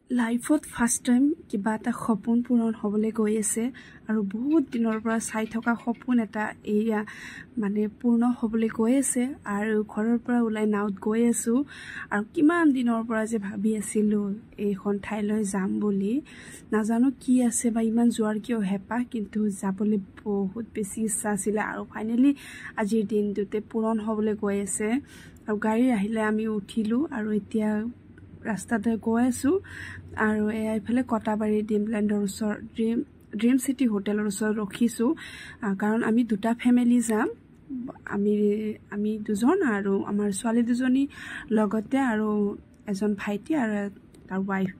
লাইফত first time কিবা এটা সপোন পূৰণ হ'বলৈ গৈ আছে আৰু বহুত দিনৰ পৰা চাই থকা সপোন এটা এয়া মানে পূৰ্ণ হ'বলৈ গৈ আছে আৰু ঘৰৰ পৰা ওলাই নাওত গৈ আছো আৰু কিমান দিনৰ পৰা যে ভাবি আছিলো এইখন ঠাইলৈ যাম বুলি নাজানো কি আছে বা ইমান যোৱাৰ কিয় হেঁপাহ কিন্তু যাবলৈ বহুত বেছি ইচ্ছা আছিল আৰু ফাইনেলি আজিৰ দিনটোতে পূৰণ হ'বলৈ গৈ আছে আৰু গাড়ী আহিলে আমি উঠিলো আৰু এতিয়া ৰাস্তাতে গৈ আছো আৰু এইফালে কটাবাৰী ড্ৰিমল্যান্ডৰ ওচৰ ড্ৰিম সিটি হোটেলৰ ওচৰত ৰখিছো কাৰণ আমি দুটা ফ্যামিলি যাম আমি দুজন আৰু আমাৰ ছোৱালী দুজনী লগতে আৰু এজন ভাইটি আৰু তাৰ ওয়াইফ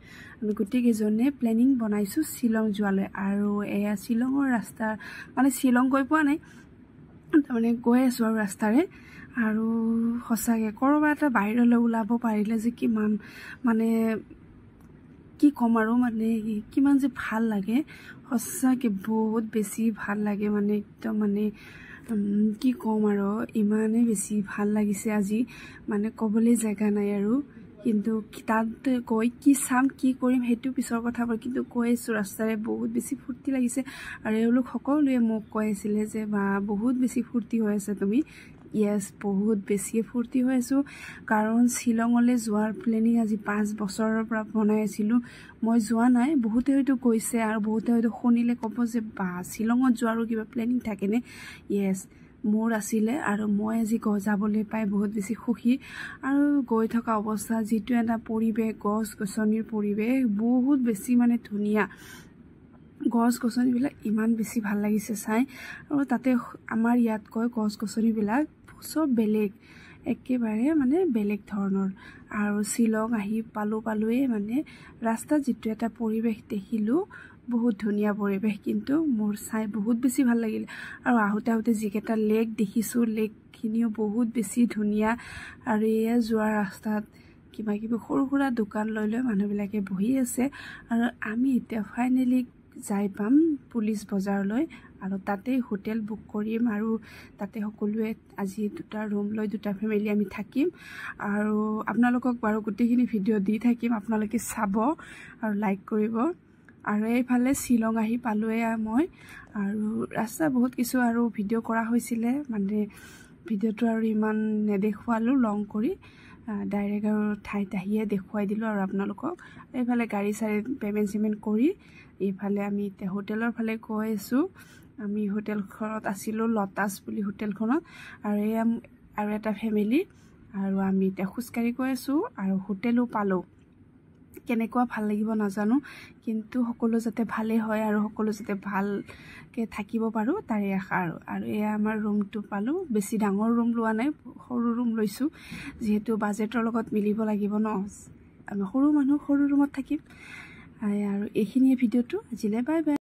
আমি গোটেইকেইজনে প্লেনিং বনাইছো শিলং যোৱালৈ আৰু এয়া শিলঙৰ ৰাস্তা মানে শিলং গৈ পোৱা নাই তাৰমানে গৈ আছো আৰু ৰাস্তাৰে আৰু হসাকে কৰবা এটা বাহিৰলৈ ওলাব পাৰিলে যে কিমান মানে কি কম আৰু মানে কিমান যে ভাল লাগে হসাকে বহুত বেছি ভাল লাগে মানে একদম মানে কি কম আৰু ইমানে বেছি ভাল লাগিছে আজি মানে কবলৈ জায়গা নাই আৰু কিন্তু তাত গৈ কি চাম কি কৰিম হেতু পিছৰ কথা কিন্তু কৈ আছো ৰাস্তাৰে বহুত বেছি ফুৰ্তি লাগিছে আৰু এওঁলোক সকলোৱে মোক কৈ আছিল যে বা বহুত বেছি ফুৰ্তি হৈ আছে তুমি Yes, বহুত বেছি ফুৰ্তি হৈ আছো কাৰণ শিলঙলৈ যোৱাৰ প্লেনিং আজি 5 বছৰৰ পৰা বনাই আছিলো মই যোৱা নাই বহুতে হয়তো কৈছে আৰু বহুতে হয়তো শুনিলে ক'ব যে বা শিলঙত যোৱাৰো কিবা প্লেনিং থাকেনে Yes মোৰ আছিল আৰু মই আজি যাবলৈ পাই বহুত বেছি খুশি আৰু গৈ থকা অৱস্থা যেটো এটা পৰিবেশ গছ গছনিৰ পৰিবেশ বহুত বেছি মানে ধুনিয়া গছ গছনিবিলাক ইমান বেছি ভাল লাগিছে চাই আৰু তাতে আমাৰ ইয়াত কয় গছ গছনিবিলাক সব বেলেগ একেবাৰে মানে বেলেগ ধৰণৰ আৰু শিলং আহি পালোৱে মানে ৰাস্তাত যেটো এটা পৰিবেশ দেখিলো বহুত ধুনিয়া পৰিবেশ কিন্তু মোৰ চাই বহুত বেছি ভাল লাগিল আৰু আহোতে যিকেটা লেক দেখিছো লেকখিনিও বহুত বেছি ধুনিয়া আৰু এয়া যোৱা ৰাস্তাত কিবা সৰু সুৰা দোকান লৈ মানুহবিলাকে বহি আছে আৰু আমি এতিয়া ফাইনেলি যাই পাম পুলিচ বজাৰলৈ আৰু তাতে হোটেল বুক কৰিম আৰু তাতে সকলোৱে আজি দুটা ৰুম লৈ দুটা ফ্যামিলি আমি থাকিম আৰু আপোনালোকক বাৰু গোটেইখিনি ভিডিও দি থাকিম আপোনালোকে চাব আৰু লাইক কৰিব আৰু এইফালে শিলং আহি পালোৱে মই আৰু ৰাস্তা বহুত কিছু আৰু ভিডিও কৰা হৈছিল মানে ভিডিওটো আৰু ইমান নেদেখুৱালো লং কৰি ডাইৰেক্ট আৰু ঠাইত আহিয়ে দেখুৱাই দিলো আৰু আপোনালোকক এইফালে গাড়ী চাৰি পেমেন্ট কৰি এইফালে আমি এতিয়া হোটেলৰ ফালে গৈ আছো আমি হোটেলখনত আছিলো লটাছ বুলি হোটেলখনত আৰু এটা ফ্যামিলি আৰু আমি এতিয়া খুচকাৰি গৈ আছো আৰু হোটেলো পালো কেনেকুৱা ভাল লাগিব নাজানো কিন্তু সকলো যাতে ভালে হয় আৰু সকলো যাতে ভালকে থাকিব পাৰো তাৰে আশা আৰু এয়া আমাৰ ৰুমটো পালো বেছি ডাঙৰ ৰুম লোৱা নাই সৰু ৰুম লৈছো যেহেতু বাজেটৰ লগত মিলিব লাগিব ন আমি সৰু মানুহ সৰু ৰুমত থাকিম আৰু এইখিনিয়ে ভিডিওটো আজিলে বাই বাই